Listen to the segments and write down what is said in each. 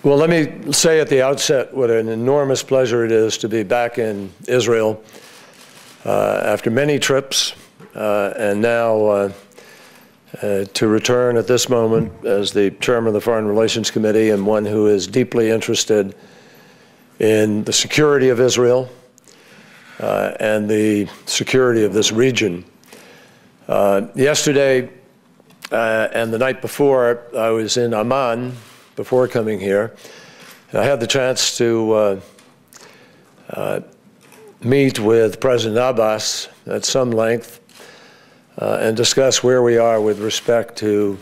Well, let me say at the outset what an enormous pleasure it is to be back in Israel after many trips and now to return at this moment as the chairman of the Foreign Relations Committee and one who is deeply interested in the security of Israel and the security of this region. Yesterday and the night before, I was in Amman before coming here. And I had the chance to meet with President Abbas at some length and discuss where we are with respect to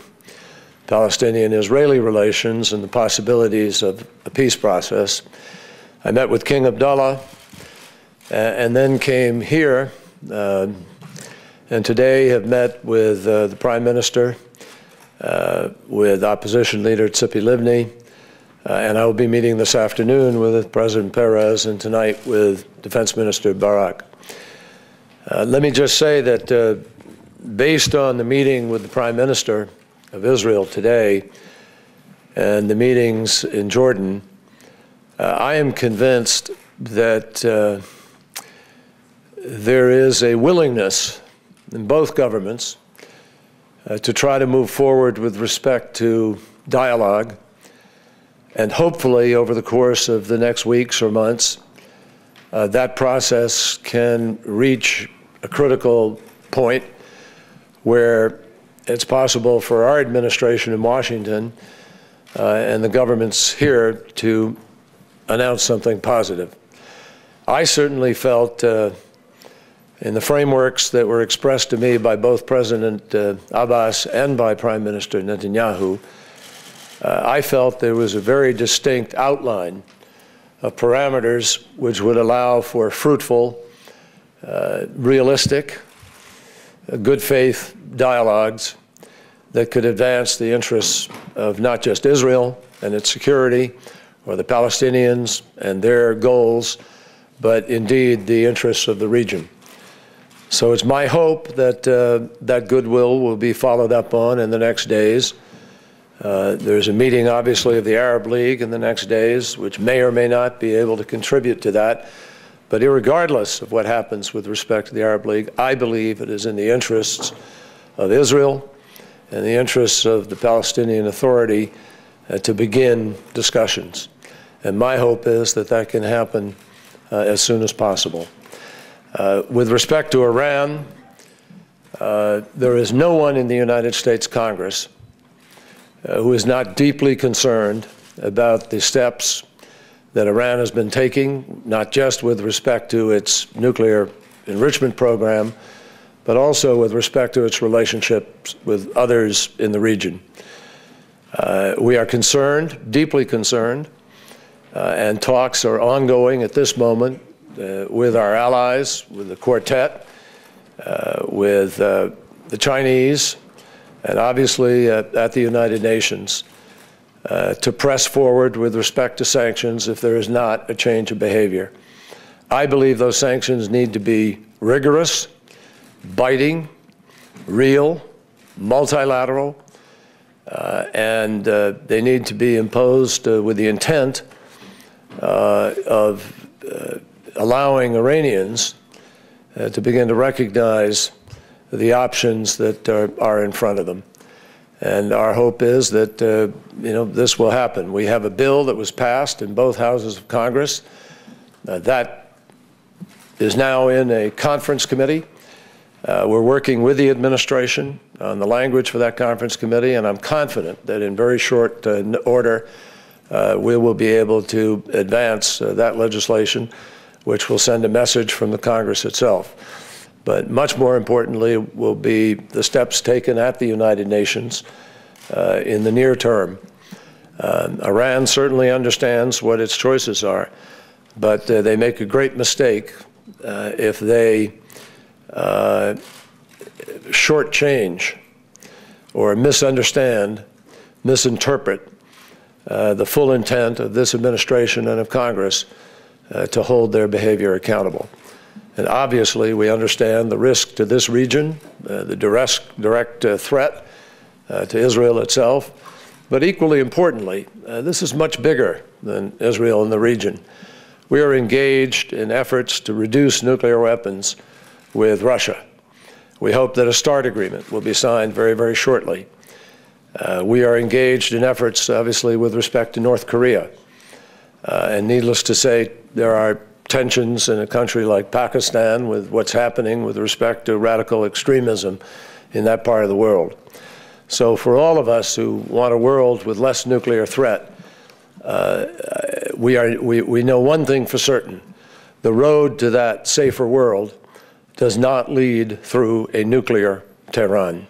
Palestinian-Israeli relations and the possibilities of a peace process. I met with King Abdullah and then came here and today have met with the Prime Minister, with opposition leader Tzipi Livni, and I will be meeting this afternoon with President Perez and tonight with Defense Minister Barak. Let me just say that based on the meeting with the Prime Minister of Israel today and the meetings in Jordan, I am convinced that there is a willingness in both governments to try to move forward with respect to dialogue, and hopefully over the course of the next weeks or months, that process can reach a critical point where it's possible for our administration in Washington and the governments here to announce something positive. I certainly felt in the frameworks that were expressed to me by both President Abbas and by Prime Minister Netanyahu, I felt there was a very distinct outline of parameters which would allow for fruitful, realistic, good faith dialogues that could advance the interests of not just Israel and its security, or the Palestinians and their goals, but indeed the interests of the region. So it's my hope that that goodwill will be followed up on in the next days. There's a meeting, obviously, of the Arab League in the next days, which may or may not be able to contribute to that. But irregardless of what happens with respect to the Arab League, I believe it is in the interests of Israel and the interests of the Palestinian Authority to begin discussions. And my hope is that that can happen as soon as possible. With respect to Iran, there is no one in the United States Congress who is not deeply concerned about the steps that Iran has been taking, not just with respect to its nuclear enrichment program, but also with respect to its relationships with others in the region. We are concerned, deeply concerned, and talks are ongoing at this moment with our allies, with the Quartet, with the Chinese, and obviously at the United Nations, to press forward with respect to sanctions if there is not a change of behavior. I believe those sanctions need to be rigorous, biting, real, multilateral, and they need to be imposed with the intent of allowing Iranians to begin to recognize the options that are in front of them. And our hope is that this will happen. We have a bill that was passed in both houses of Congress that is now in a conference committee. We're working with the administration on the language for that conference committee, and I'm confident that in very short order we will be able to advance that legislation, which will send a message from the Congress itself. But much more importantly will be the steps taken at the United Nations in the near term. Iran certainly understands what its choices are, but they make a great mistake if they shortchange or misunderstand, misinterpret the full intent of this administration and of Congress to hold their behavior accountable. And obviously, we understand the risk to this region, the direct threat to Israel itself, But equally importantly, this is much bigger than Israel and the region. We are engaged in efforts to reduce nuclear weapons with Russia. We hope that a START agreement will be signed very, very shortly. We are engaged in efforts, obviously, with respect to North Korea. And needless to say, there are tensions in a country like Pakistan with what's happening with respect to radical extremism in that part of the world. So for all of us who want a world with less nuclear threat, we know one thing for certain. The road to that safer world does not lead through a nuclear Tehran.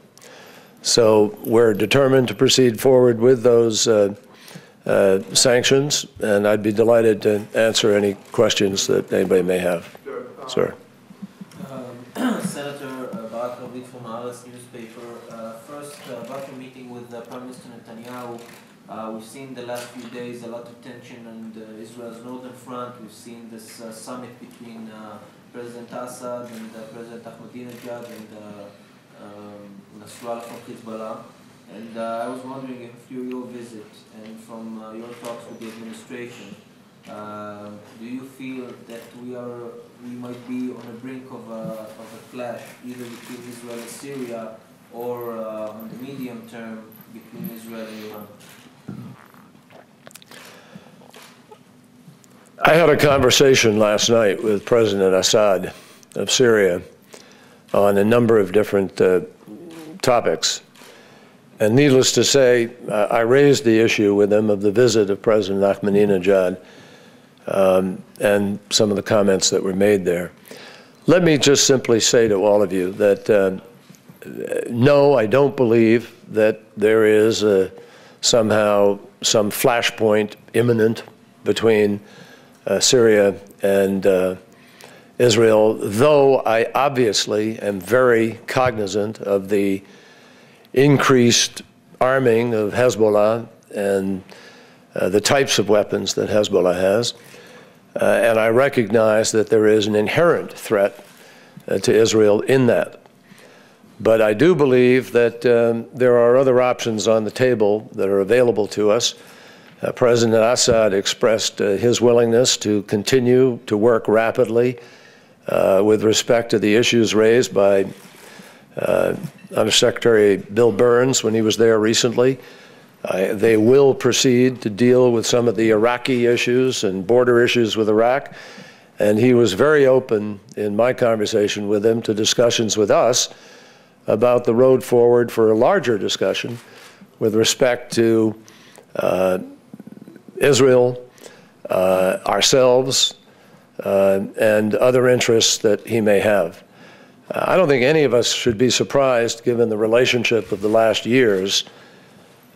So we're determined to proceed forward with those sanctions, and I'd be delighted to answer any questions that anybody may have. Sir. Senator Barak Ravid from Haaretz newspaper. First, about your meeting with Prime Minister Netanyahu. We've seen the last few days a lot of tension on Israel's northern front. We've seen this summit between President Assad and President Ahmadinejad and Nasrallah from Hezbollah. And I was wondering if through your visit and from your talks with the administration, do you feel that we might be on the brink of a clash, either between Israel and Syria, or on the medium term between Israel and Iran? I had a conversation last night with President Assad of Syria on a number of different topics. And needless to say, I raised the issue with him of the visit of President Ahmadinejad and some of the comments that were made there. Let me just simply say to all of you that no, I don't believe that there is somehow some flashpoint imminent between Syria and Israel, though I obviously am very cognizant of the increased arming of Hezbollah and the types of weapons that Hezbollah has. And I recognize that there is an inherent threat to Israel in that. But I do believe that there are other options on the table that are available to us. President Assad expressed his willingness to continue to work rapidly with respect to the issues raised by Undersecretary Bill Burns when he was there recently. They will proceed to deal with some of the Iraqi issues and border issues with Iraq. And he was very open in my conversation with him to discussions with us about the road forward for a larger discussion with respect to Israel, ourselves, and other interests that he may have. I don't think any of us should be surprised, given the relationship of the last years,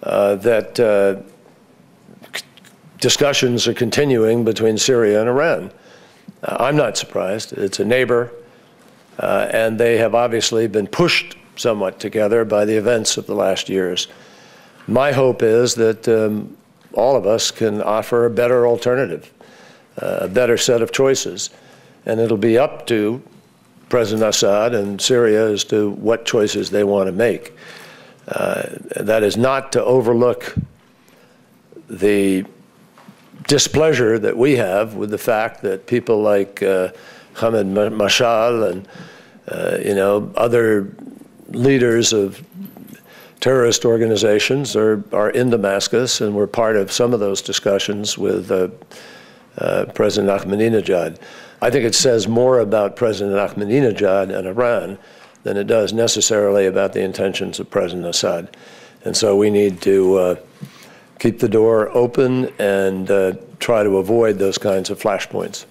that discussions are continuing between Syria and Iran. I'm not surprised. It's a neighbor, and they have obviously been pushed somewhat together by the events of the last years. My hope is that all of us can offer a better alternative, a better set of choices, and it'll be up to President Assad and Syria as to what choices they want to make. That is not to overlook the displeasure that we have with the fact that people like Hamid Mashal and other leaders of terrorist organizations are in Damascus, and we're part of some of those discussions with President Ahmadinejad. I think it says more about President Ahmadinejad and Iran than it does necessarily about the intentions of President Assad. And so we need to keep the door open and try to avoid those kinds of flashpoints.